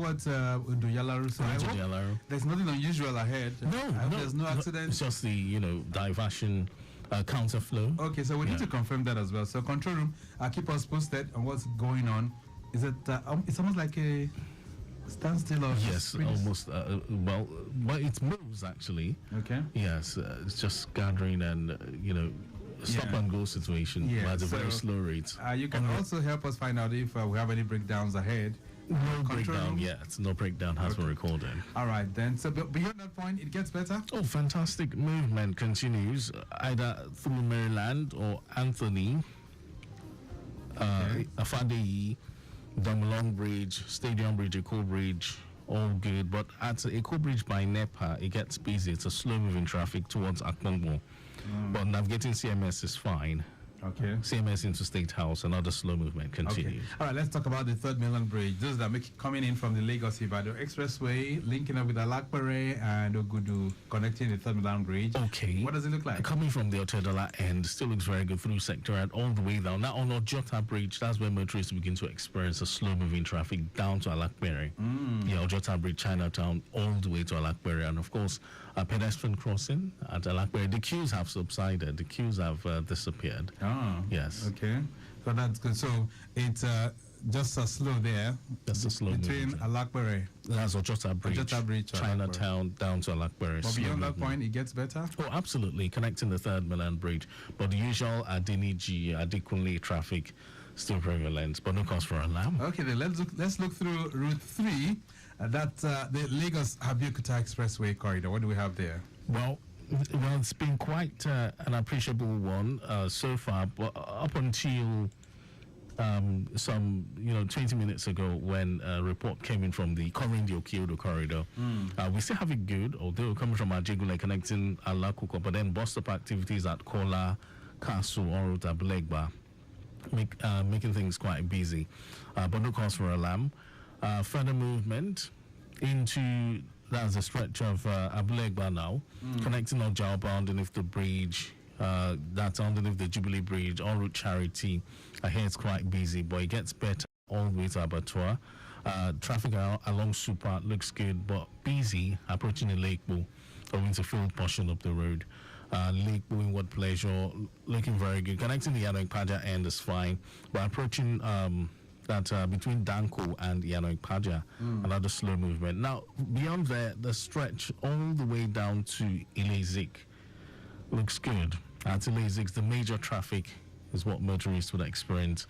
about Uduyalaru? So there's nothing unusual ahead. No, there's no accident. It's just the diversion counterflow. Okay, so we need to confirm that as well. So control room, keep us posted on what's going on. Is it? It's almost like a standstill of yes, almost. Well, it moves actually. Okay. Yes, it's just gathering and stop and go situation at a very slow rate. You can also help us find out if we have any breakdowns ahead. No breakdown yet. No breakdown has been recorded. All right, then. So beyond that point, it gets better? Oh, fantastic movement continues either through Maryland or Anthony, Afadeyi, Damlong Bridge, Stadium Bridge, Eco Bridge, all good. But at Eco Bridge by NEPA, it gets busy. It's a slow-moving traffic towards Akpongbo. But navigating CMS is fine. Okay. CMS into State House, another slow movement continues. Okay. All right, let's talk about the Third Mainland Bridge. Those that are coming in from the Lagos-Ibadan Expressway, linking up with Alakpere and Ogudu, connecting the Third Mainland Bridge. Okay. What does it look like? Coming from the Otedola end, still looks very good through sector and all the way down. Now on Ojota Bridge, that's where motorists begin to experience a slow-moving traffic down to Alakpere. Yeah, Ojota Bridge, Chinatown, all the way to Alakpere. And of course, a pedestrian crossing at Alakpere. The queues have subsided. The queues have disappeared. Oh, yes. Okay, so that's good. So it's just a slow there. Just a slow between Alakpere. That's Ojota Bridge, Chinatown down to Alakpere. But beyond that point, it gets better. Oh, absolutely, connecting the Third Mainland Bridge. But the usual Adeniji, Adekunle traffic still prevalent, but no cause for alarm. Okay, then let's look through Route 3. That's the Lagos-Abeokuta Expressway corridor. What do we have there? Well, it's been quite an appreciable one so far, but up until some 20 minutes ago, when a report came in from the Okiodo corridor, we still have it good, although coming from Ajegule connecting Alakuko, but then bus stop activities at Kola, Castle, Oruta, Belegba, making things quite busy, but no cause for alarm. Further movement into that's a stretch of Abulegba now, connecting Ojao underneath the bridge. That's underneath the Jubilee Bridge, en route Charity. Here it's quite busy, but it gets better all the way to Abattoir. Traffic along Super looks good, but busy approaching the Lakebo, going to field portion of the road. Lakebo in What Pleasure looking very good. Connecting the Yano Paja end is fine, but approaching that between Danko and Yano Paja, another slow movement. Now, beyond there, the stretch all the way down to Ilezik looks good. At Ilezik, the major traffic is what motorists would experience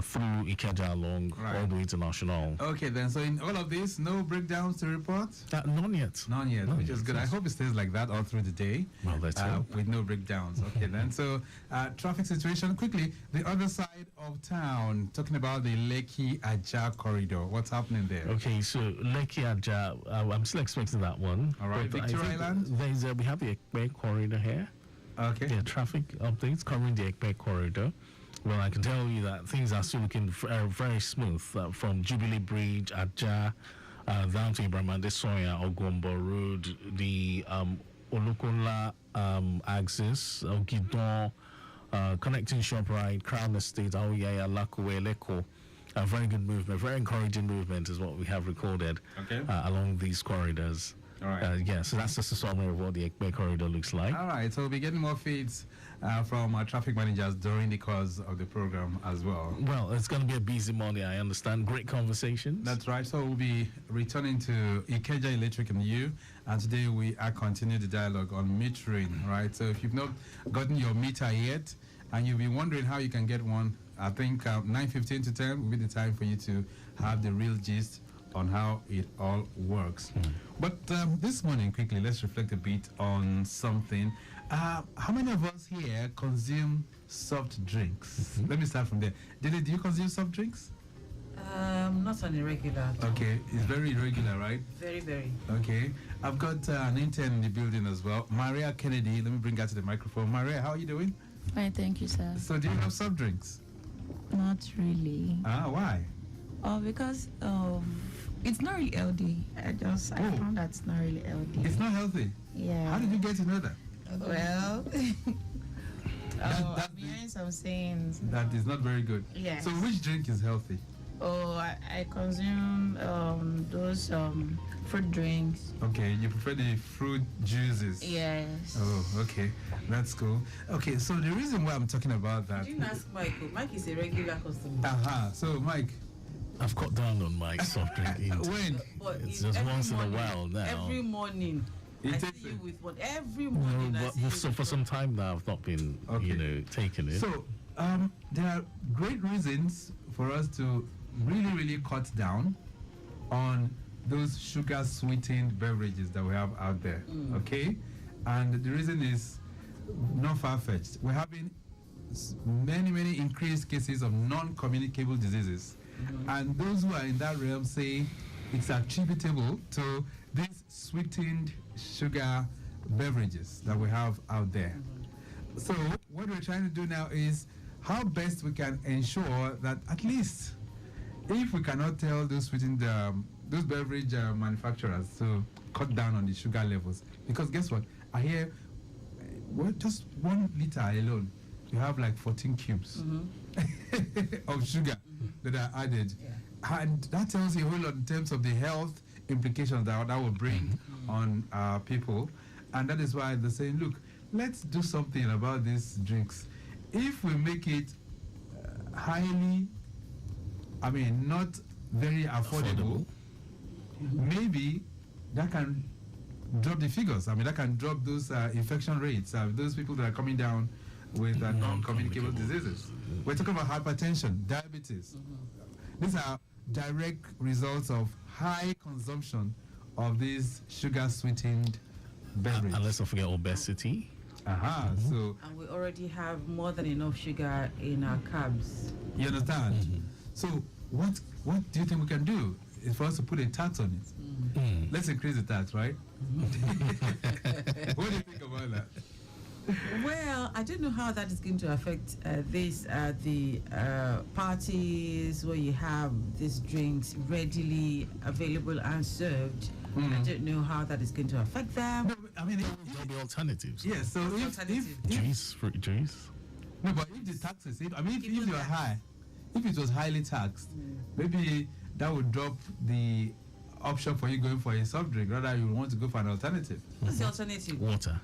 through Ikeja along all the way to National. Okay, then, so in all of this, no breakdowns to report? None yet. None yet, which is good. I hope it stays like that all through the day. Well, that's with no breakdowns. Okay, then. So, traffic situation, quickly, the other side of town, talking about the Lekki-Aja corridor. What's happening there? Okay, so Lekki-Aja, I'm still expecting that one. All right, Victor Island? We have the Ekpe corridor here. Okay. Yeah, traffic updates covering the Ekpe corridor. Well, I can tell you that things are still looking very smooth from Jubilee Bridge, Aja, down to Ibrahimande Soya, Ogombo Road, the Olukola axis, Ogidon, connecting ShopRite, Crown Estate, Aoyaya, Lakowe, Leko. A very good movement, very encouraging movement is what we have recorded along these corridors. All right. Yeah, so that's just a summary of what the Ekpe corridor looks like. All right, so we'll be getting more feeds from our traffic managers during the course of the program as well. Well, it's going to be a busy morning, I understand. Great conversations. That's right. So we'll be returning to Ikeja Electric and you, and today we are continuing the dialogue on metering, right? So if you've not gotten your meter yet, and you've been wondering how you can get one, I think 9:15 to 10 will be the time for you to have the real gist on how it all works. But this morning, quickly, let's reflect a bit on something. How many of us here consume soft drinks? Let me start from there. Dili, do you consume soft drinks? Not on a regular. Okay, it's very irregular, right? Very, very. Okay, I've got an intern in the building as well, Maria Kennedy. Let me bring her to the microphone. Maria, how are you doing? Fine, thank you, sir. So, do you have soft drinks? Not really. Why? Because it's not really healthy. I found that it's not really healthy. It's not healthy? Yeah. How did you get to know that? Well, I'm hearing some sayings. That is not very good. Yes. So which drink is healthy? I consume those those fruit drinks. Okay, you prefer the fruit juices. Yes. Oh, okay, that's cool. Okay, so the reason why I'm talking about that. You didn't ask Michael. Mike is a regular customer. So Mike, I've cut down on my soft drink intake. when But It's just every once in a morning, while now. Every morning. He I takes see it. you with one. Every No, morning I see you but so with for one. some time now, I've not been, Okay. taking it. So there are great reasons for us to really cut down on those sugar sweetened beverages that we have out there. Okay, and the reason is not far-fetched. We're having many increased cases of non-communicable diseases, and those who are in that realm say it's attributable to these sweetened sugar beverages that we have out there. So what we're trying to do now is how best we can ensure that at least if we cannot tell those sweetened those beverage manufacturers to cut down on the sugar levels, because guess what? I hear well, just 1 liter alone, you have like 14 cubes of sugar that are added. Yeah. And that tells you a whole lot in terms of the health implications that will bring on people. And that is why they're saying, look, let's do something about these drinks. If we make it highly, not very affordable, maybe that can drop the figures. That can drop those infection rates, those people that are coming down with non-communicable diseases. We're talking about hypertension, diabetes. These are direct results of high consumption of these sugar-sweetened beverages. And let's not forget obesity. So And we already have more than enough sugar in our carbs. you understand? So what do you think we can do? Is for us to put a tax on it. Let's increase the tax, right? What do you think about that? Well, I don't know how that is going to affect the parties where you have these drinks readily available and served. I don't know how that is going to affect them. No, There'll be alternatives. yes. So if Juice, fruit juice. no, but if the taxes, if you are high, if it was highly taxed, maybe that would drop the option for you going for a soft drink. Rather, you want to go for an alternative. What's the alternative? Water.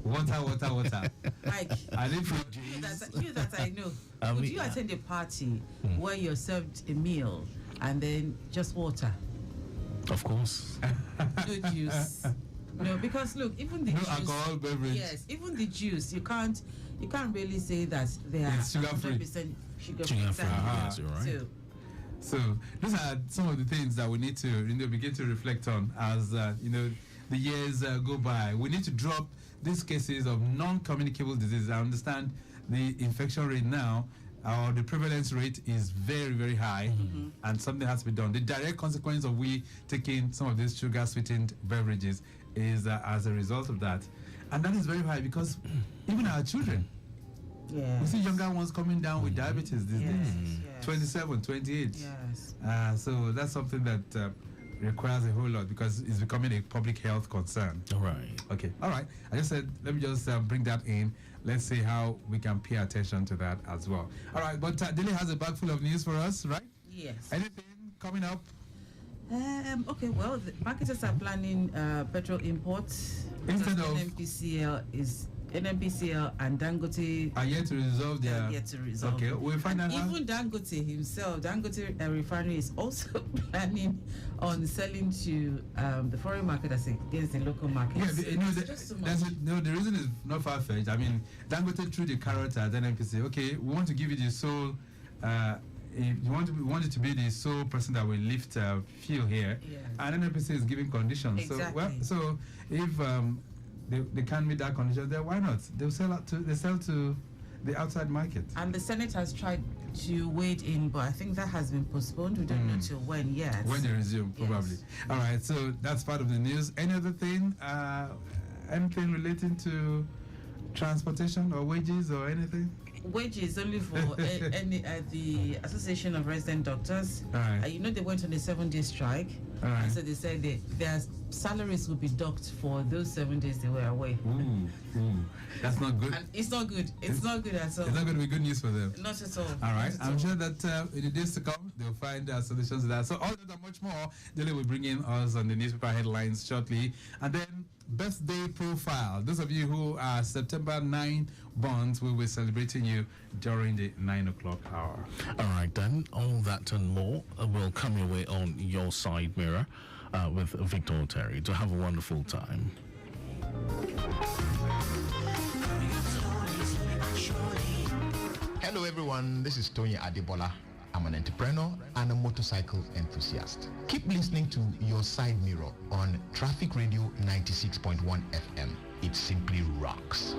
Water. Mike, And if you that I know. I Would mean, you attend a party where you're served a meal and then just water? Of course. No juice. No, because look, even the no juice. alcohol beverage. Yes, even the juice, you can't really say that they are It's sugar-free. 100% sugar-free. Sugar-free, Exactly. yes, you're right. So these are some of the things that we need to begin to reflect on as the years go by. We need to drop these cases of non-communicable diseases. I understand the infection rate now, or the prevalence rate is very high, and something has to be done. The direct consequence of we taking some of these sugar-sweetened beverages is as a result of that, and that is very high because even our children, Yeah. we see younger ones coming down with diabetes these Yes, days, yes. 27, 28. Yes. So that's something that requires a whole lot because it's becoming a public health concern. All right. Okay, all right. I just said, let me just bring that in. Let's see how we can pay attention to that as well. All right, but Dilly has a bag full of news for us, right? Yes. Anything coming up? Okay, well, the marketers are planning petrol imports. Instead because of- NNPCL and Dangote Are yet to resolve they their... are yet to resolve. Okay, we'll find out how... Even Dangote himself, Dangote Refinery is also planning on selling to the foreign market as against the local market. Yeah, So but, you know, it's just too much. the reason is not far-fetched. I mean, Dangote threw the carrot at NNPC. Okay, we want to give you the sole... we want it to be the sole person that will lift fuel here. Yeah. And NNPC is giving conditions. Exactly. So if they can't meet that condition, then why not? They sell to the outside market. And the Senate has tried to wade in, but I think that has been postponed. We don't know till when yet. When they resume, Yes. probably. All right, so that's part of the news. Any other thing? Anything relating to transportation or wages or anything? Wages only for the Association of Resident Doctors. All right. You know they went on a 7-day strike. All right. And so they said their salaries will be docked for those 7 days they were away. Ooh, that's not good. And it's not good. It's not good at all. It's not going to be good news for them. Not at all. All right. Not at I'm all. sure that in the days to come, they'll find solutions to that. So all that and much more, Dele will bring in us on the newspaper headlines shortly. And then birthday profile. Those of you who are September 9 borns, we will be celebrating you during the 9 o'clock hour. All right, then. All that and more will come your way on Your Side Mirror with Victor Oteri. To have a wonderful time. Hello everyone, this is Tony Adebola. I'm an entrepreneur and a motorcycle enthusiast. Keep listening to Your Side Mirror on Traffic Radio 96.1 FM. It simply rocks.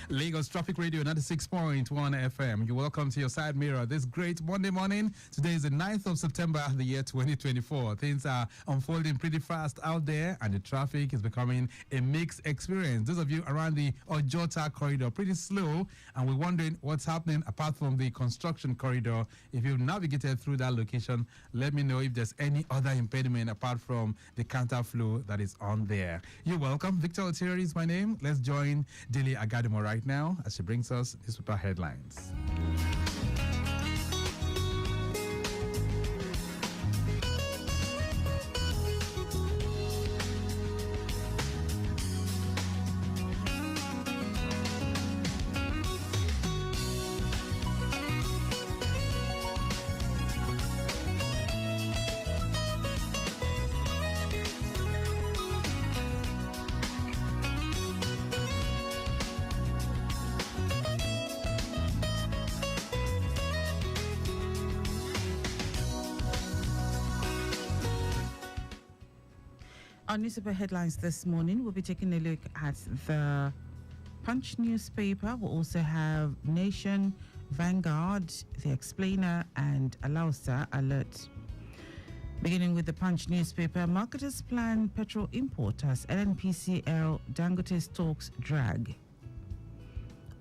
Lagos Traffic Radio 96.1 FM. You're welcome to Your Side Mirror this great Monday morning. Today is the 9th of September, the year 2024. Things are unfolding pretty fast out there, and the traffic is becoming a mixed experience. Those of you around the Ojota corridor, pretty slow, and we're wondering what's happening apart from the construction corridor. If you've navigated through that location, let me know if there's any other impediment apart from the counterflow that is on there. You're welcome. Victor Oteri is my name. Let's join Dele Agadimo right now as she brings us newspaper headlines. Our newspaper headlines this morning, we'll be taking a look at the Punch newspaper. We'll also have Nation, Vanguard, The Explainer, and Alausa Alert. Beginning with the Punch newspaper, marketers plan petrol import as NNPCL Dangote stocks drag.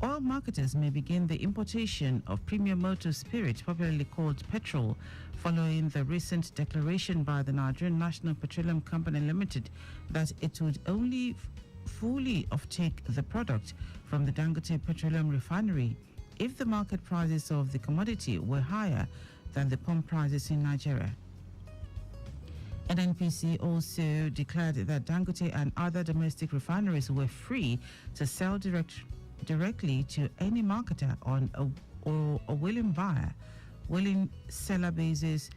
Oil marketers may begin the importation of premium motor spirit, popularly called petrol, following the recent declaration by the Nigerian National Petroleum Company Limited that it would only fully offtake the product from the Dangote Petroleum Refinery if the market prices of the commodity were higher than the pump prices in Nigeria. NNPC also declared that Dangote and other domestic refineries were free to sell directly to any marketer on a willing buyer, willing seller basis,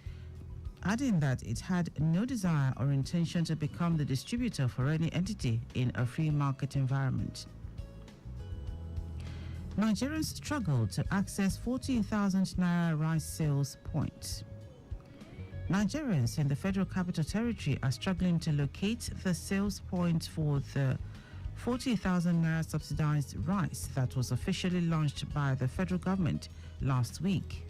adding that it had no desire or intention to become the distributor for any entity in a free market environment. Nigerians struggle to access 14,000 naira rice sales points. Nigerians in the Federal Capital Territory are struggling to locate the sales point for the 40,000 naira subsidized rice that was officially launched by the federal government last week.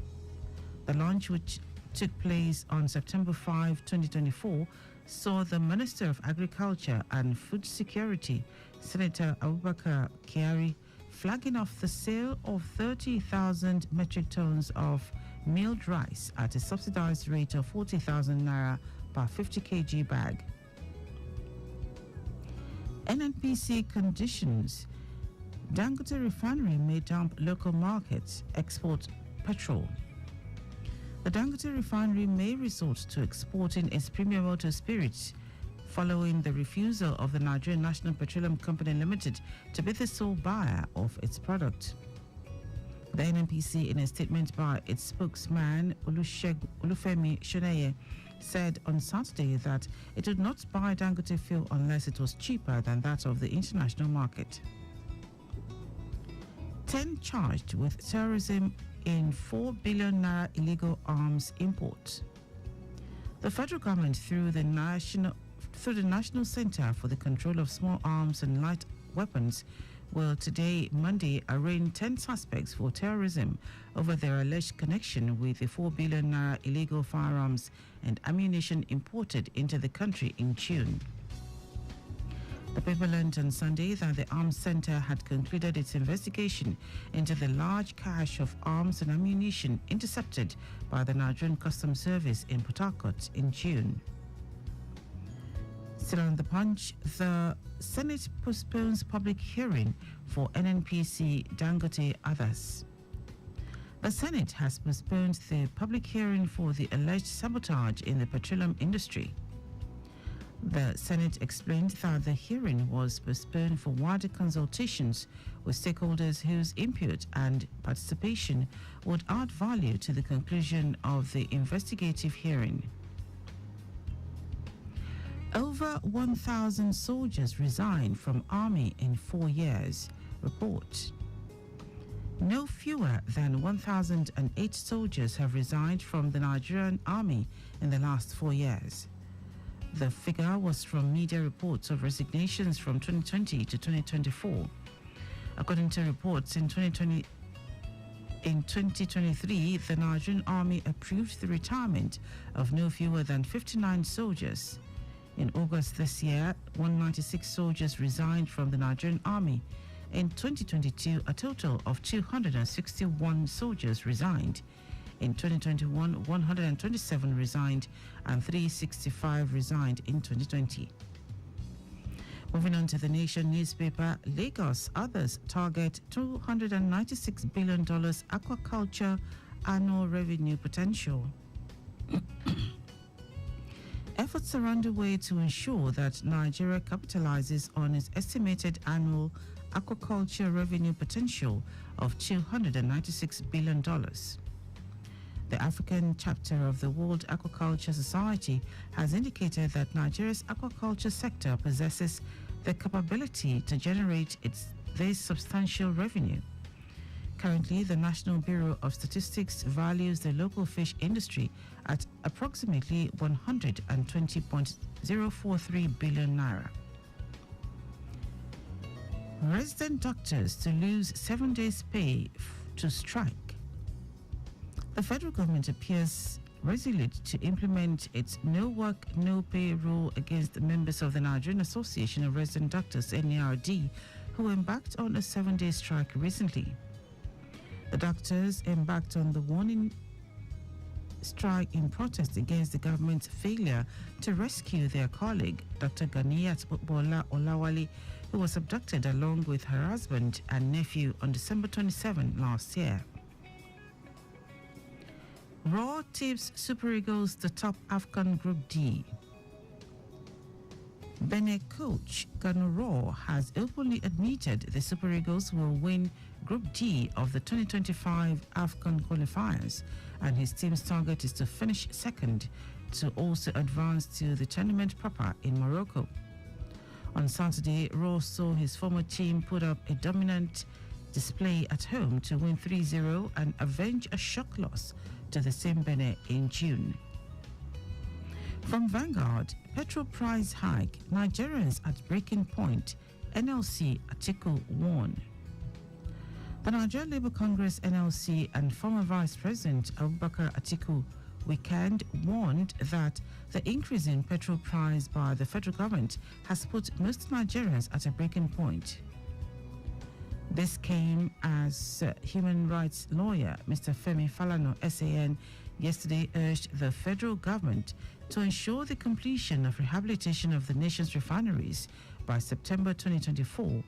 The launch, which took place on September 5, 2024, saw the Minister of Agriculture and Food Security, Senator Abubakar Kyari, flagging off the sale of 30,000 metric tons of milled rice at a subsidized rate of 40,000 naira per 50 kg bag. NNPC conditions Dangote Refinery may dump local markets, export petrol. The Dangote Refinery may resort to exporting its premium motor spirits following the refusal of the Nigerian National Petroleum Company Limited to be the sole buyer of its product. The NNPC, in a statement by its spokesman, Olufemi Shoneye, said on Saturday that it would not buy Dangote fuel unless it was cheaper than that of the international market. 10 charged with terrorism in 4 billion naira illegal arms import. The federal government, through the National Center for the Control of Small Arms and Light Weapons, will today, Monday, arraign 10 suspects for terrorism over their alleged connection with the 4 billion naira illegal firearms and ammunition imported into the country in June. The paper learned on Sunday that the Arms Center had concluded its investigation into the large cache of arms and ammunition intercepted by the Nigerian Customs Service in Port Harcourt in June. Still on the Punch, the Senate postpones public hearing for NNPC, Dangote, others. The Senate has postponed the public hearing for the alleged sabotage in the petroleum industry. The Senate explained that the hearing was postponed for wider consultations with stakeholders whose input and participation would add value to the conclusion of the investigative hearing. Over 1,000 soldiers resigned from Army in 4 years, report. No fewer than 1,008 soldiers have resigned from the Nigerian Army in the last 4 years. The figure was from media reports of resignations from 2020 to 2024. According to reports, in 2023, the Nigerian Army approved the retirement of no fewer than 59 soldiers. In August this year, 196 soldiers resigned from the Nigerian Army. In 2022, a total of 261 soldiers resigned. In 2021, 127 resigned and 365 resigned in 2020. Moving on to the Nation newspaper, Lagos, others target $296 billion aquaculture annual revenue potential. Efforts are underway to ensure that Nigeria capitalizes on its estimated annual aquaculture revenue potential of $296 billion. The African chapter of the World Aquaculture Society has indicated that Nigeria's aquaculture sector possesses the capability to generate this substantial revenue. Currently, the National Bureau of Statistics values the local fish industry at approximately 120.043 billion naira. Resident doctors to lose 7 days' pay to strike. The federal government appears resolute to implement its no work, no pay rule against the members of the Nigerian Association of Resident Doctors, NARD, who embarked on a 7-day strike recently. The doctors embarked on the warning strike in protest against the government's failure to rescue their colleague, Dr. Ganiyat Bola Olawale, who was abducted along with her husband and nephew on December 27 last year. Raw tips Super Eagles to top AFCON Group D. Benin coach Gano Raw has openly admitted the Super Eagles will win Group D of the 2025 AFCON qualifiers, and his team's target is to finish second to also advance to the tournament proper in Morocco. On Saturday, Raw saw his former team put up a dominant display at home to win 3-0 and avenge a shock loss to the same Benin in June. From Vanguard, petrol price hike, Nigerians at breaking point, NLC Atiku warn. The Nigeria Labour Congress NLC and former Vice President Abubakar Atiku weekend warned that the increase in petrol price by the federal government has put most Nigerians at a breaking point. This came as human rights lawyer Mr. Femi Falana, SAN, yesterday urged the federal government to ensure the completion of rehabilitation of the nation's refineries by September 2024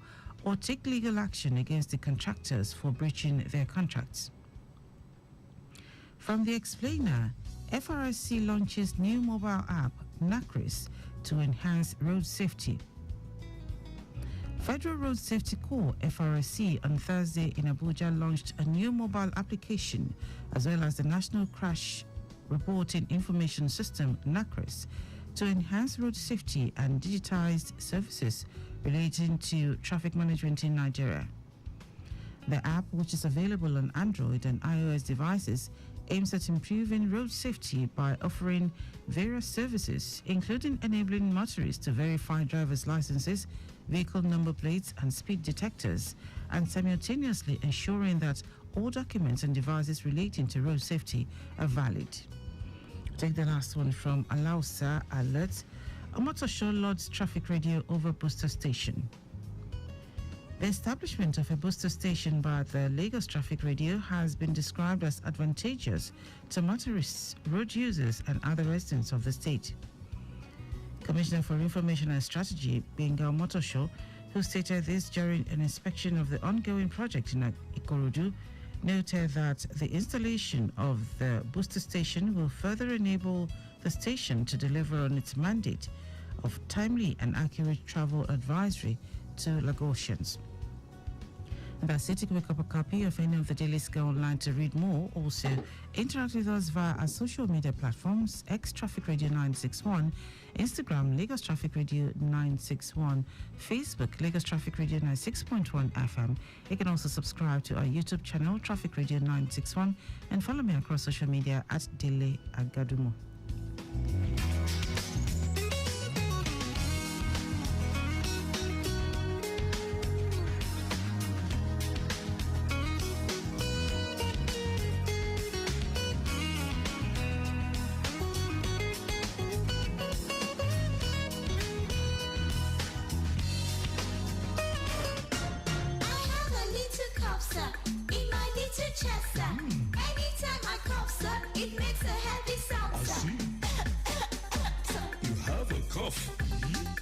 or take legal action against the contractors for breaching their contracts. From the Explainer, FRSC launches new mobile app, NACRIS, to enhance road safety. Federal Road Safety Corps, FRSC, on Thursday in Abuja launched a new mobile application as well as the National Crash Reporting Information System, NACRIS, to enhance road safety and digitized services relating to traffic management in Nigeria. The app, which is available on Android and iOS devices, aims at improving road safety by offering various services, including enabling motorists to verify driver's licenses, vehicle number plates, and speed detectors, and simultaneously ensuring that all documents and devices relating to road safety are valid. Take the last one from Alausa Alert. Omotosho Lord's Traffic Radio over booster station. The establishment of a booster station by the Lagos Traffic Radio has been described as advantageous to motorists, road users, and other residents of the state. Commissioner for Information and Strategy, Benga Omotosho, who stated this during an inspection of the ongoing project in Ikorodu, noted that the installation of the booster station will further enable the station to deliver on its mandate of timely and accurate travel advisory to Lagosians. And that's it. You can pick up a copy of any of the dailies. Go online to read more. Also, interact with us via our social media platforms: X Traffic Radio 961, Instagram Lagos Traffic Radio 961, Facebook Lagos Traffic Radio 96.1 FM. You can also subscribe to our YouTube channel Traffic Radio 961 and follow me across social media at Dele Agadumo.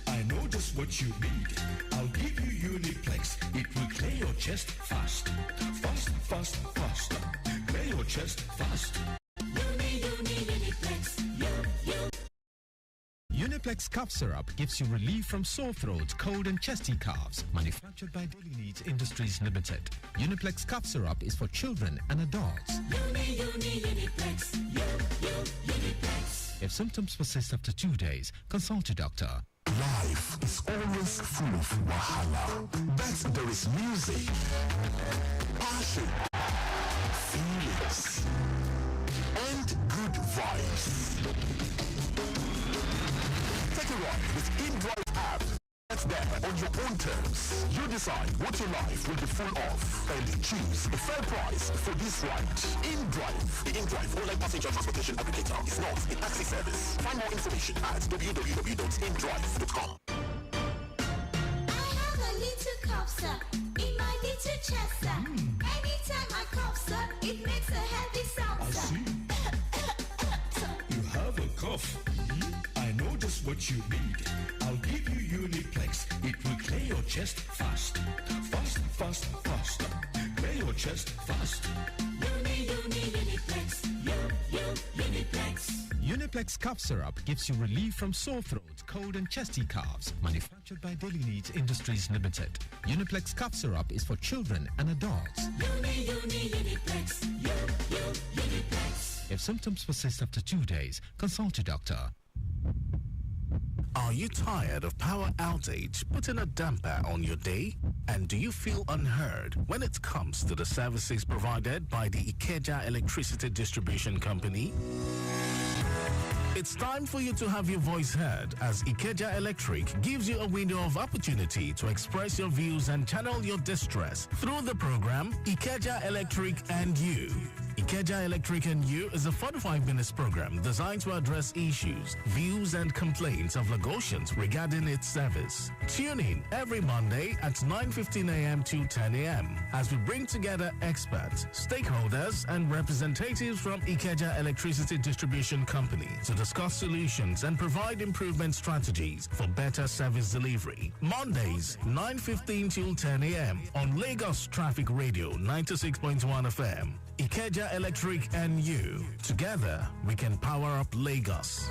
I know just what you need. I'll give you Uniplex. It will clear your chest fast. Fast, fast, fast. Clear your chest fast. Uniplex. Uniplex cough syrup gives you relief from sore throat, cold and chesty coughs. Manufactured by Daily Needs Industries Limited. Uniplex cough syrup is for children and adults. Uniplex. Uniplex. If symptoms persist after 2 days, consult your doctor. Life is always full of wahala, but there is music, passion, feelings, and good vibes. Take a ride with InDrive app. It's there on your own terms. You decide what your life will be full of and choose a fair price for this ride. InDrive, the InDrive online passenger transportation aggregator, is not a taxi service. Find more information at www.indrive.com. I have a little cough, sir, in my little chest, sir. Anytime I cough, sir, it makes a heavy sound, I sir. see. You have a cough. I know just what you need. I'll give you Uniplex. It will clear your chest fast. Fast, fast, fast. Clear your chest fast. Uniplex. Uniplex. Uniplex cough syrup gives you relief from sore throat, cold and chesty coughs. Manufactured by Daily Needs Industries Limited. Uniplex cough syrup is for children and adults. Uniplex. Uniplex. If symptoms persist after 2 days, consult your doctor. Are you tired of power outage putting a damper on your day? And do you feel unheard when it comes to the services provided by the Ikeja Electricity Distribution Company? It's time for you to have your voice heard as Ikeja Electric gives you a window of opportunity to express your views and channel your distress through the program Ikeja Electric and You. Ikeja Electric and You is a 45-minute program designed to address issues, views, and complaints of Lagosians regarding its service. Tune in every Monday at 9:15 a.m. to 10 a.m. as we bring together experts, stakeholders, and representatives from Ikeja Electricity Distribution Company to discuss solutions and provide improvement strategies for better service delivery. Mondays, 9:15 till 10 a.m. on Lagos Traffic Radio 96.1 FM. Ikeja Electric and You. Together, we can power up Lagos.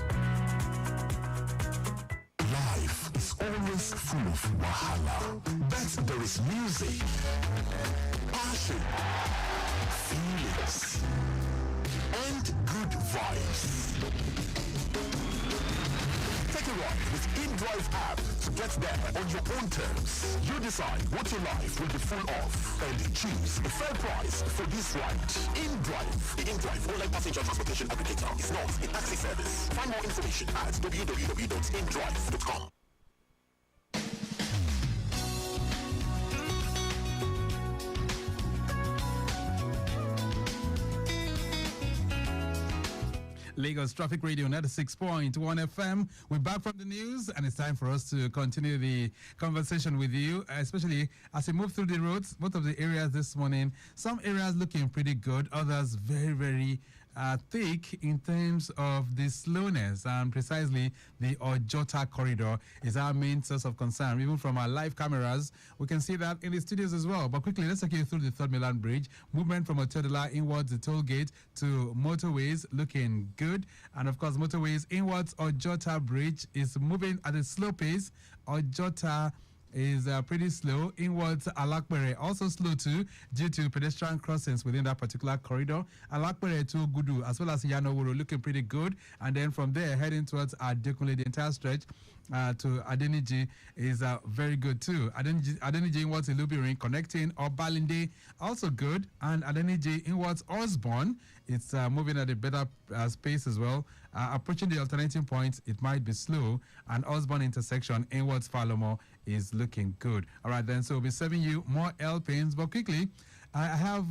Life is always full of wahala, but there is music, passion, feelings, and good vibes. Take a ride with InDrive app to get there on your own terms. You decide what your life will be full of and choose a fair price for this ride. InDrive, the InDrive online passenger transportation aggregator, is not a taxi service. Find more information at www.indrive.com. Lagos Traffic Radio 96.1 FM. We're back from the news, and it's time for us to continue the conversation with you, especially as we move through the roads. Both of the areas this morning, some areas looking pretty good, others very, very thick in terms of the slowness, and precisely the Ojota corridor is our main source of concern. Even from our live cameras, we can see that in the studios as well. But quickly, let's take you through the Third Milan Bridge. Movement from Otedola inwards the toll gate to motorways looking good. And of course, motorways inwards Ojota Bridge is moving at a slow pace. Ojota is pretty slow. Inwards Alakpere also slow too due to pedestrian crossings within that particular corridor. Alakpere to Gudu as well as Yanoworo looking pretty good. And then from there heading towards Adekunle, the entire stretch to Adeniji is very good too. Adeniji inwards Ilubirin connecting Obalinde also good. And Adeniji inwards Osborne, it's moving at a better pace as well. Approaching the alternating points, it might be slow. And Osborne intersection inwards Falomo is looking good. All right, then, so we'll be serving you more L pains. But quickly, I have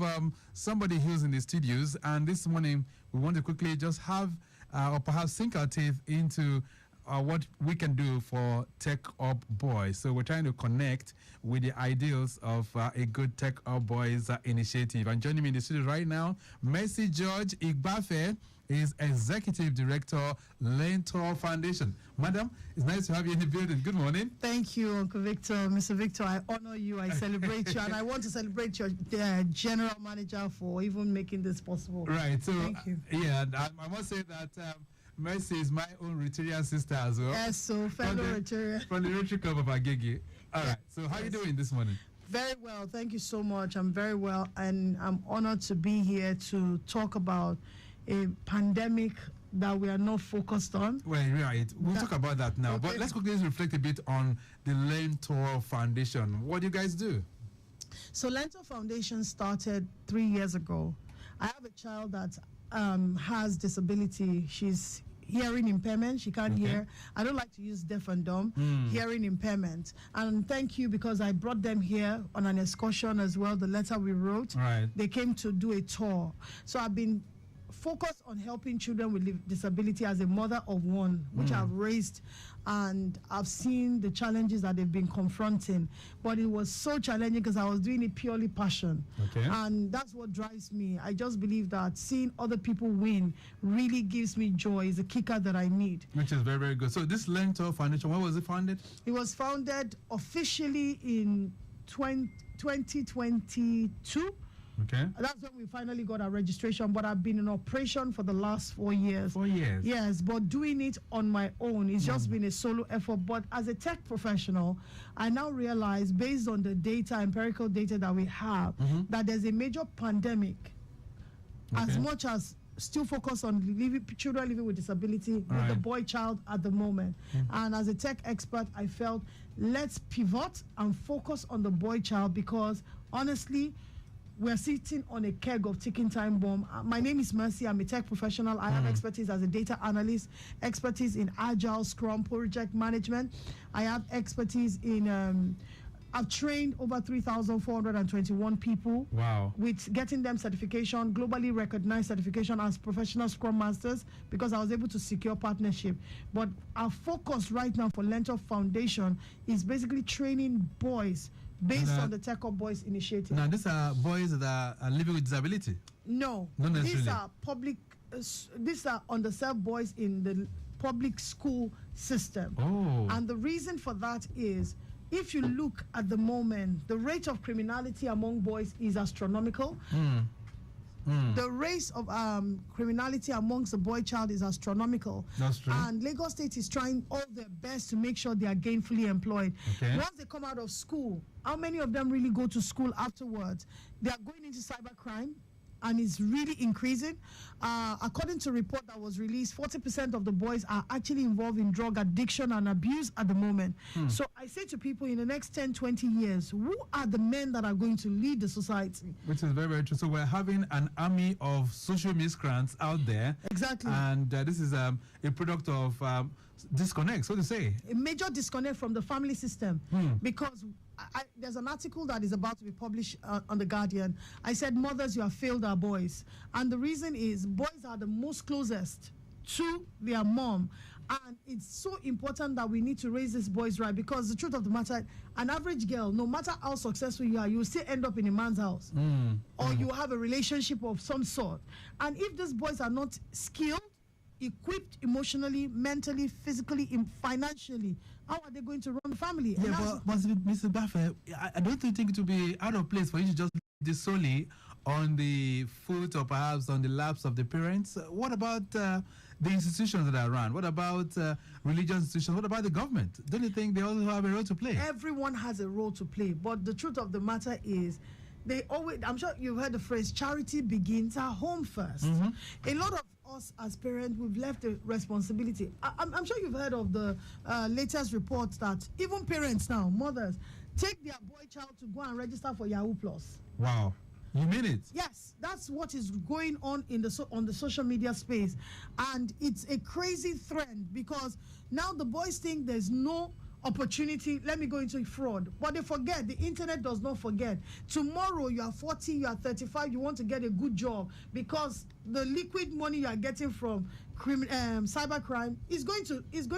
somebody who's in the studios, and this morning we want to quickly just have or perhaps sink our teeth into what we can do for Tech Up Boys. So we're trying to connect with the ideals of a good Tech Up Boys initiative. And joining me in the studio right now, Mercy George Igbafe is Executive Director, Lentor Foundation. Madam, it's nice to have you in the building. Good morning. Thank you, Uncle Victor. Mr. Victor, I honor you, I celebrate you, and I want to celebrate your general manager for even making this possible. Right, so thank you. Yeah, I must say that Mercy is my own Rotarian sister as well. Yes, so fellow Rotarian. From the Rotary Club of Agege. All right, so how are you doing this morning? Very well, thank you so much. I'm very well, and I'm honored to be here to talk about a pandemic that we are not focused on. Well, right. We'll talk about that now. Okay. But let's quickly reflect a bit on the Lentor Foundation. What do you guys do? So Lentor Foundation started 3 years ago. I have a child that has disability. She's hearing impairment. She can't hear. I don't like to use deaf and dumb. Hearing impairment. And thank you, because I brought them here on an excursion as well. The letter we wrote. Right. They came to do a tour. So I've been focused on helping children with disability as a mother of one, which I've raised, and I've seen the challenges that they've been confronting. But it was so challenging because I was doing it purely passion. Okay. And that's what drives me. I just believe that seeing other people win really gives me joy. It's a kicker that I need. Which is very, very good. So this Lentor Foundation, when was it founded? It was founded officially in 2022. Okay. That's when we finally got our registration, but I've been in operation for the last 4 years. 4 years? Yes, but doing it on my own, it's just been a solo effort. But as a tech professional, I now realize, based on the data, empirical data that we have, that there's a major pandemic. As much as still focus on children living with disability, with the boy child at the moment. And as a tech expert, I felt, let's pivot and focus on the boy child, because honestly, we're sitting on a keg of ticking time bomb. My name is Mercy. I'm a tech professional. I have expertise as a data analyst, expertise in agile, scrum, project management. I have expertise in, I've trained over 3,421 people. Wow. With getting them certification, globally recognized certification as professional scrum masters, because I was able to secure partnership. But our focus right now for Lentor Foundation is basically training boys based on the Tech Up Boys initiative. Now, these are boys that are living with disability? No. Not necessarily. These are public, these are underserved boys in the public school system. Oh. And the reason for that is, if you look at the moment, the rate of criminality among boys is astronomical. The rate of criminality amongst the boy child is astronomical. That's true. And Lagos State is trying all their best to make sure they are gainfully employed. Okay. Once they come out of school, how many of them really go to school afterwards? They are going into cybercrime, and it's really increasing. According to a report that was released, 40% of the boys are actually involved in drug addiction and abuse at the moment. So I say to people, in the next 10, 20 years, who are the men that are going to lead the society? Which is very, very true. So we're having an army of social miscreants out there. Exactly. And this is a product of disconnect, so to say. A major disconnect from the family system. Because there's an article that is about to be published on The Guardian. I said, mothers, you have failed our boys. And the reason is, boys are the most closest to their mom. And it's so important that we need to raise these boys right, because the truth of the matter, an average girl, no matter how successful you are, you will still end up in a man's house. Or you have a relationship of some sort. And if these boys are not skilled, equipped emotionally, mentally, physically, financially, how are they going to run the family? Yeah, but Mr. Buffett, I don't think it would be out of place for you to just leave this solely on the foot or perhaps on the laps of the parents. What about the institutions that are around? What about religious institutions? What about the government? Don't you think they also have a role to play? Everyone has a role to play, but the truth of the matter is, they always, I'm sure you've heard the phrase, charity begins at home first. A lot of us as parents, we've left the responsibility. I'm sure you've heard of the latest reports that even parents now, mothers, take their boy child to go and register for Yahoo Plus. Wow. You mean it? Yes, that's what is going on in on the social media space, and it's a crazy trend, because now the boys think there's no opportunity. Let me go into fraud, but they forget. The internet does not forget. Tomorrow you are 40, you are 35, you want to get a good job, because the liquid money you are getting from cybercrime is going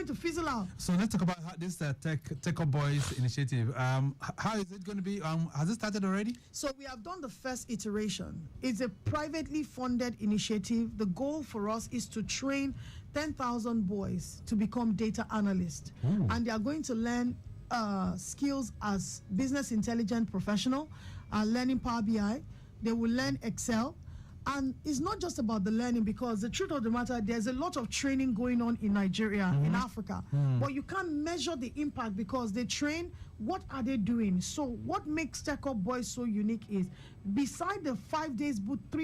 to fizzle out. So let's talk about how this Tech Up Boys initiative. How is it going to be? Has it started already? So we have done the first iteration. It's a privately funded initiative. The goal for us is to train 10,000 boys to become data analysts. And they are going to learn skills as business intelligence professional, learning Power BI. They will learn Excel. And it's not just about the learning, because the truth of the matter, there's a lot of training going on in Nigeria, in Africa. But you can't measure the impact, because they train, what are they doing? So what makes Tech Up Boys so unique is, beside the 3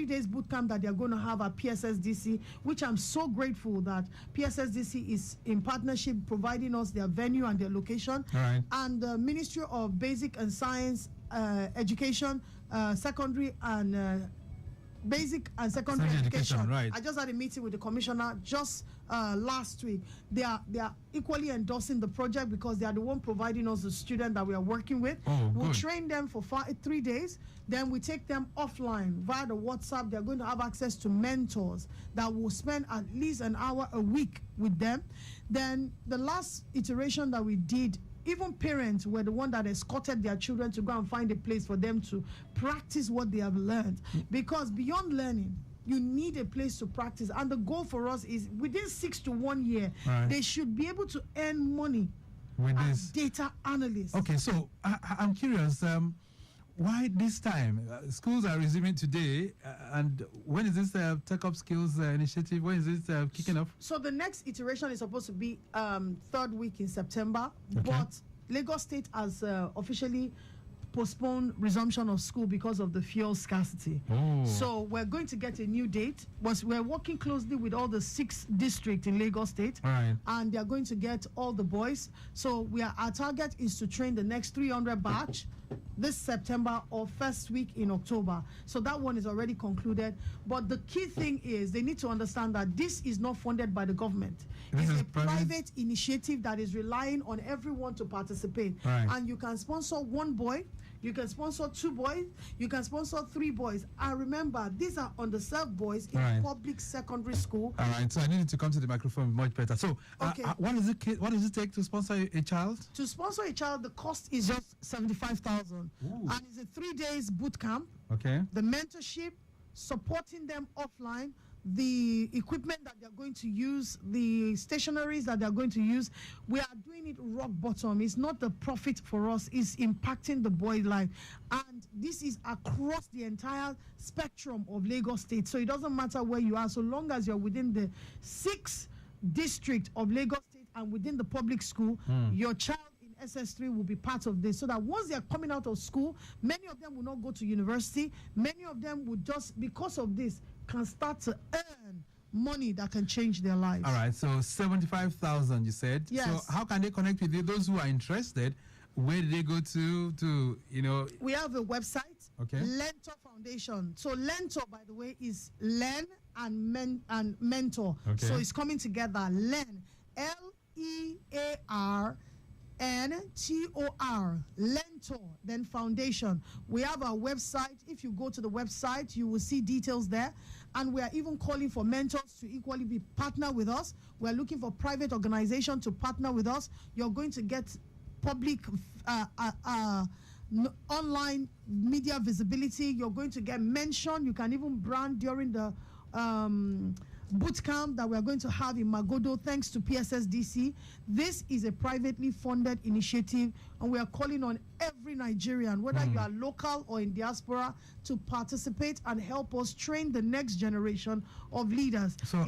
days boot camp that they're going to have at PSSDC, which I'm so grateful that PSSDC is in partnership providing us their venue and their location. And the Ministry of Basic and Science Education, secondary and basic and secondary education. Right. I just had a meeting with the commissioner just last week. They are equally endorsing the project, because they are the one providing us the student that we are working with. We'll train them for 3 days. Then we take them offline via the WhatsApp. They're going to have access to mentors that will spend at least an hour a week with them. Then the last iteration that we did, even parents were the one that escorted their children to go and find a place for them to practice what they have learned. Because beyond learning, you need a place to practice. And the goal for us is, within 6 to 1 year, they should be able to earn money with as data analysts. Okay, so I'm curious, why this time? Schools are resuming today, and when is this Tech Up Skills initiative, when is this kicking off? So the next iteration is supposed to be 3rd week in September, but Lagos State has officially postponed resumption of school because of the fuel scarcity. So we're going to get a new date. We're working closely with all the 6 districts in Lagos State, and they're going to get all the boys. So our target is to train the next 300 batch this September or first week in October. So that one is already concluded. But the key thing is, they need to understand that this is not funded by the government. It's a private initiative that is relying on everyone to participate. And you can sponsor 1 boy, you can sponsor 2 boys, you can sponsor 3 boys. And remember, these are underserved boys in public secondary school. All right, so I need to come to the microphone much better. So what does it take to sponsor a child? To sponsor a child, the cost is just 75,000. And it's a 3 days boot camp. The mentorship, supporting them offline, the equipment that they're going to use, the stationaries that they're going to use. We are doing it rock bottom. It's not the profit for us, it's impacting the boy's life. And this is across the entire spectrum of Lagos State. So it doesn't matter where you are, so long as you're within the 6 district of Lagos State and within the public school, your child in SS3 will be part of this, so that once they are coming out of school, many of them will not go to university. Many of them would just, because of this, can start to earn money that can change their lives. All right, so 75,000 you said. Yes. So how can they connect with you? Those who are interested, where do they go to We have a website, Lentor Foundation. So Lentor, by the way, is learn and mentor. So it's coming together. Learn, Lear Lentor, then Foundation. We have our website. If you go to the website, you will see details there. And we are even calling for mentors to equally be partner with us. We are looking for private organization to partner with us. You're going to get public online media visibility. You're going to get mention. You can even brand during the boot camp that we are going to have in Magodo, thanks to PSSDC. This is a privately funded initiative, and we are calling on every Nigerian, whether you are local or in diaspora, to participate and help us train the next generation of leaders. So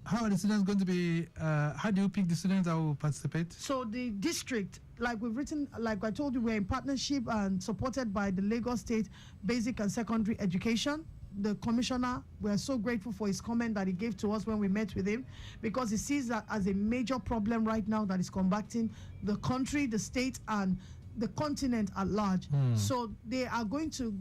how are the students going to be, how do you pick the students that will participate? So the district, like we've written, like I told you, we're in partnership and supported by the Lagos State Basic and Secondary Education. The commissioner, we are so grateful for his comment that he gave to us when we met with him, because he sees that as a major problem right now that is combating the country, the state, and the continent at large. So they are going to,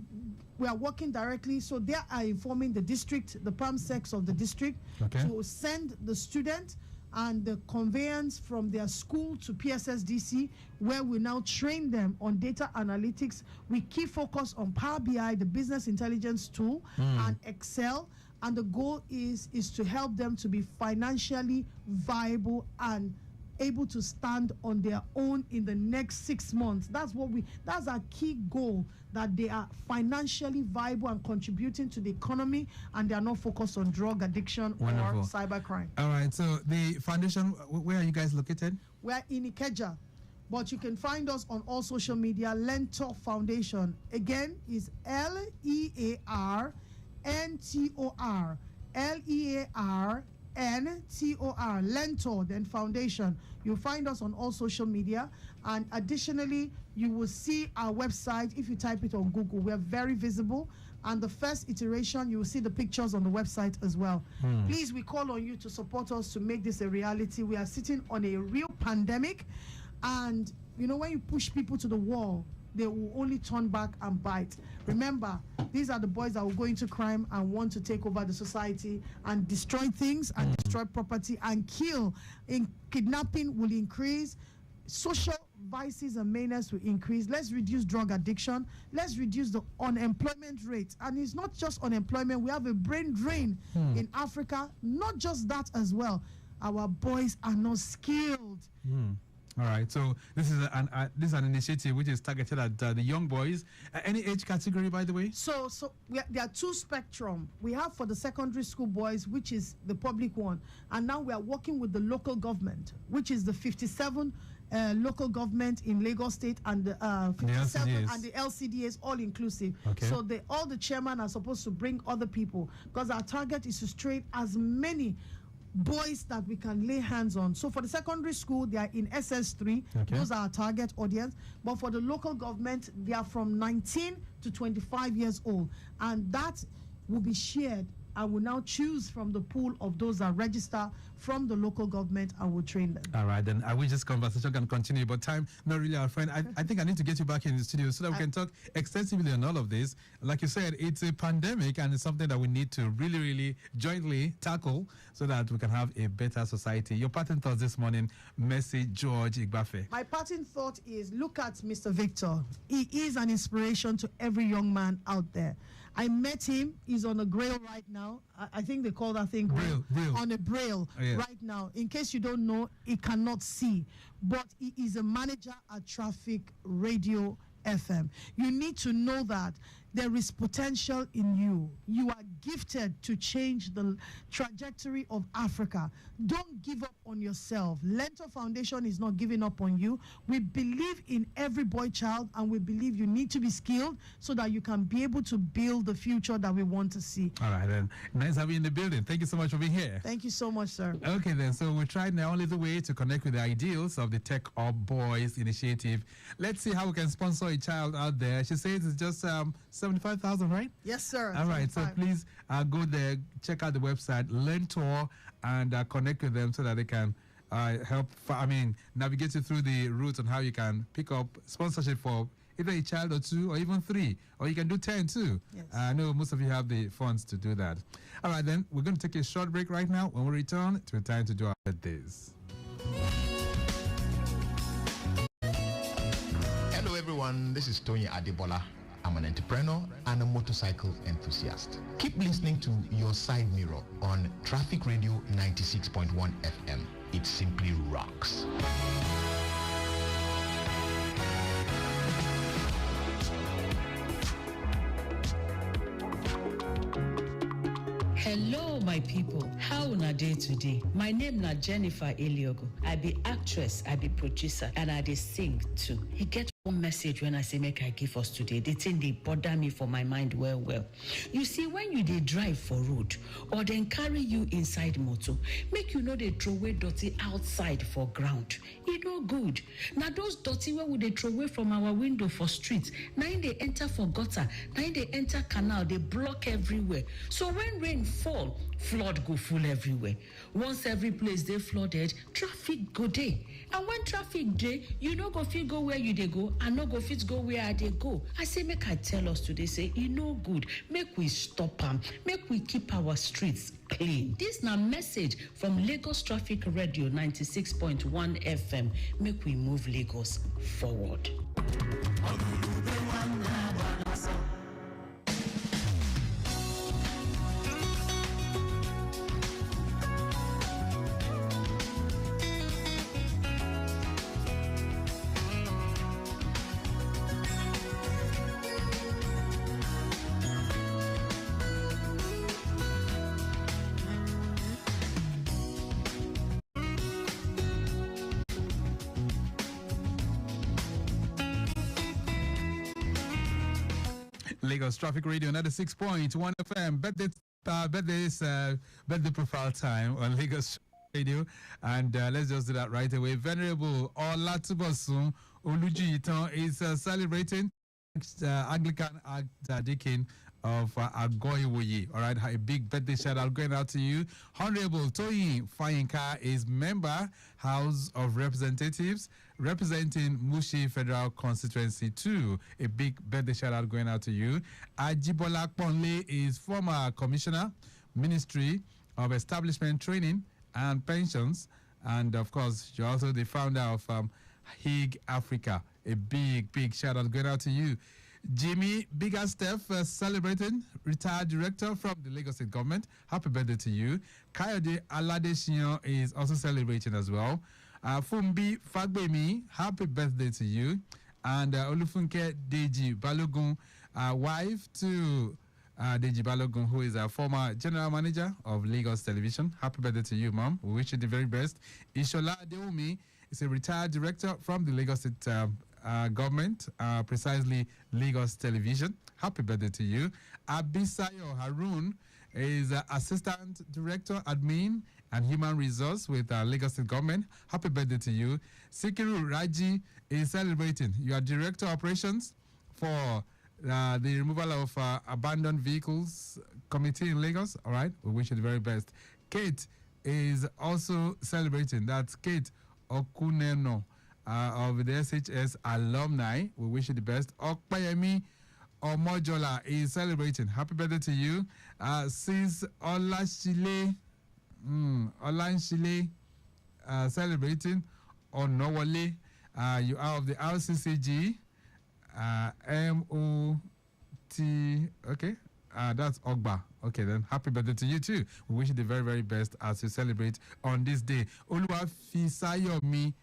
we are working directly, so they are informing the district, the PAMSECs of the district, to send the student and the conveyance from their school to PSSDC, where we now train them on data analytics. We keep focus on Power BI, the business intelligence tool, and Excel. And the goal is to help them to be financially viable and able to stand on their own in the next 6 months. That's our key goal, that they are financially viable and contributing to the economy, and they are not focused on drug addiction or cybercrime. All right, so the foundation, where are you guys located? We're in Ikeja, but you can find us on all social media. Lentor Foundation, again, is LEARNTOR, LEARNTOR, Lentor, then Foundation. You'll find us on all social media, and additionally, you will see our website. If you type it on Google, we're very visible, and the first iteration, you will see the pictures on the website as well. Please, we call on you to support us to make this a reality. We are sitting on a real pandemic, and you know, when you push people to the wall, they will only turn back and bite. Remember, these are the boys that will go into crime and want to take over the society and destroy things and destroy property and kill. Kidnapping will increase. Social vices and menace will increase. Let's reduce drug addiction. Let's reduce the unemployment rate. And it's not just unemployment. We have a brain drain in Africa. Not just that as well. Our boys are not skilled. All right, so this is an initiative which is targeted at the young boys. Any age category, by the way? So there are two spectrum. We have for the secondary school boys, which is the public one, and now we are working with the local government, which is the 57 local government in Lagos State, and the 57 and the LCDs, all inclusive. So all the chairmen are supposed to bring other people, because our target is to train as many boys that we can lay hands on. So for the secondary school, they are in SS3. Those are our target audience. But for the local government, they are from 19 to 25 years old. And that will be shared. I will now choose from the pool of those that register from the local government, and will train them. All right, then I wish this conversation can continue, but time not really our friend. I think I need to get you back in the studio so that we can talk extensively on all of this. Like you said, it's a pandemic, and it's something that we need to really, really jointly tackle so that we can have a better society. Your parting thoughts this morning, Mercy George Igbafe. My parting thought is, look at Mr. Victor. He is an inspiration to every young man out there. I met him. He's on a grail right now. I think they call that thing braille. On a braille right now. In case you don't know, he cannot see, but he is a manager at Traffic Radio FM. You need to know that there is potential in you. You are gifted to change the trajectory of Africa. Don't give up on yourself. Lentor Foundation is not giving up on you. We believe in every boy child, and we believe you need to be skilled so that you can be able to build the future that we want to see. All right, then. Nice having you in the building. Thank you so much for being here. Thank you so much, sir. Okay, then. So we tried now little way to connect with the ideals of the Tech Up Boys initiative. Let's see how we can sponsor a child out there. She says it's just 75,000, right? Yes, sir. All right, so please go there, check out the website, Lentor, and connect with them so that they can help, navigate you through the routes on how you can pick up sponsorship for either a child or two or even 3, or you can do 10 too. Yes. I know most of you have the funds to do that. All right, then, we're going to take a short break right now. When we return, it's time to do our birthdays. everyone, this is Tony Adebola. I'm an entrepreneur and a motorcycle enthusiast. Keep listening to Your Side Mirror on Traffic Radio 96.1 FM. It simply rocks. Hello, my people. How una dey today? My name na Jennifer Eliogo. I be actress, I be producer, and I dey sing too. He get one message when I say make I give us today. The thing dey bother me for my mind well. You see, when you dey drive for road or then carry you inside motor, make you no dey throw away dirty outside for ground. E no good. Na those dirty wey we dey throw away from our window for street, na im dey enter for gutter, na im dey enter canal, dey block everywhere. So when rain fall, flood go full everywhere. Once every place dey flooded, traffic go dey. And when traffic dey, you no go fit go where you dey go, and no go fit go where I dey go. I say make I tell us today, say e no good. Make we stop am. Make we keep our streets clean. This na message from Lagos Traffic Radio 96.1 FM. Make we move Lagos forward. Lagos Traffic Radio 96.1 FM. Birthday profile time on Lagos Radio. And let's just do that right away. Venerable Olatubosun Olujiyitan is celebrating Anglican Archdeacon of Agoiwoye. All right, a big birthday shout out going out to you. Honorable Toyin Fayinka is member House of Representatives representing Mushi Federal Constituency 2. A big birthday shout out going out to you. Ajibola Ponle is former commissioner, Ministry of Establishment Training and Pensions, and of course you're also the founder of HIG Africa. A big shout out going out to you. Jimmy Bigger Steph celebrating, retired director from the Lagos State Government. Happy birthday to you. Kayode Aladeshion is also celebrating as well. Fumbi Fagbemi, happy birthday to you. And Olufunke Deji Balogun, wife to Deji Balogun, who is a former general manager of Lagos Television. Happy birthday to you, Mom. We wish you the very best. Ishola Adeomi is a retired director from the Lagos State government, precisely Lagos Television. Happy birthday to you. Abisayo Harun is assistant director, admin and human resource with Lagos State government. Happy birthday to you. Sikiru Raji is celebrating. You are director operations for the removal of abandoned vehicles committee in Lagos. All right, we wish you the very best. Kate is also celebrating. That's Kate Okuneno. Of the SHS alumni. We wish you the best. Okpayemi Omojola is celebrating. Happy birthday to you. Sis Olashile celebrating. Onowale, you are of the RCCG MOT. Okay, that's Ogba. Okay, then happy birthday to you too. We wish you the very, very best as you celebrate on this day. Oluwafisayomi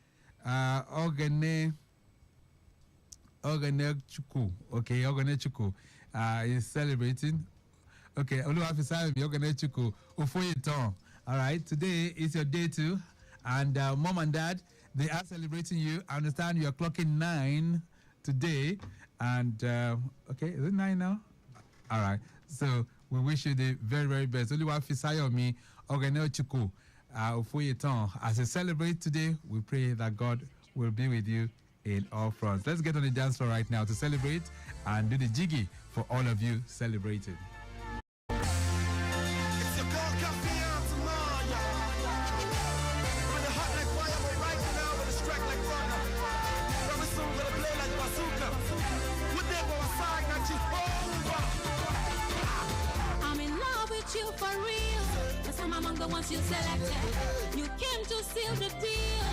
Ogene Chukwu. Okay, Ogene Chukwu is celebrating. Okay, Oluwafisayomi Ogene Chukwu Ofoyeton. All right, today is your day too. And mom and dad, they are celebrating you. I understand you are clocking 9 today. And, okay, is it 9 now? All right. So we wish you the very, very best. Oluwafisayomi Ogene Chukwu. As you celebrate today, we pray that God will be with you in all fronts. Let's get on the dance floor right now to celebrate and do the jiggy for all of you celebrating. I'm in love with you for real. from among the ones you selected. You came to seal the deal.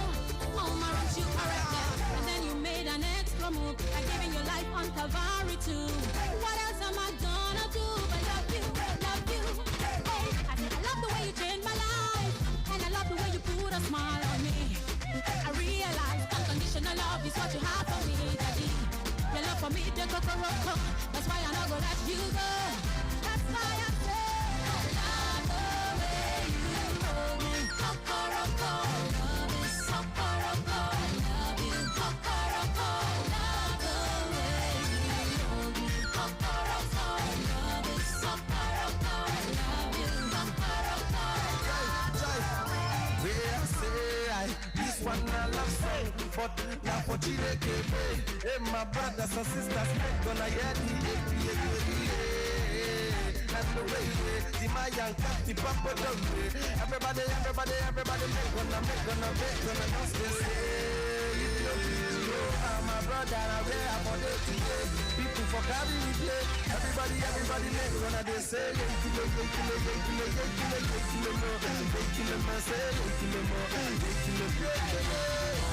All my wrongs you corrected. And then you made an extra move by giving your life on Calvary too. What else am I gonna do but love you, love you? Hey, I said I love the way you changed my life. And I love the way you put a smile on me. I realize unconditional love is what you have for me, daddy. Your love for me, the coco. That's why I not gonna let you go. That's why I say I love the way you hold me. Coco, love is coco, love you. Coco, love the way you hold me. Coco, love is coco, love you. This one I love song, but now for Chileke, hey, my brothers and sisters, gonna hear and the way the Mayan cat, the papa dog, everybody, gonna dance this. My brother, I'm there for the people for carrying the play. Everybody, gonna they say, kill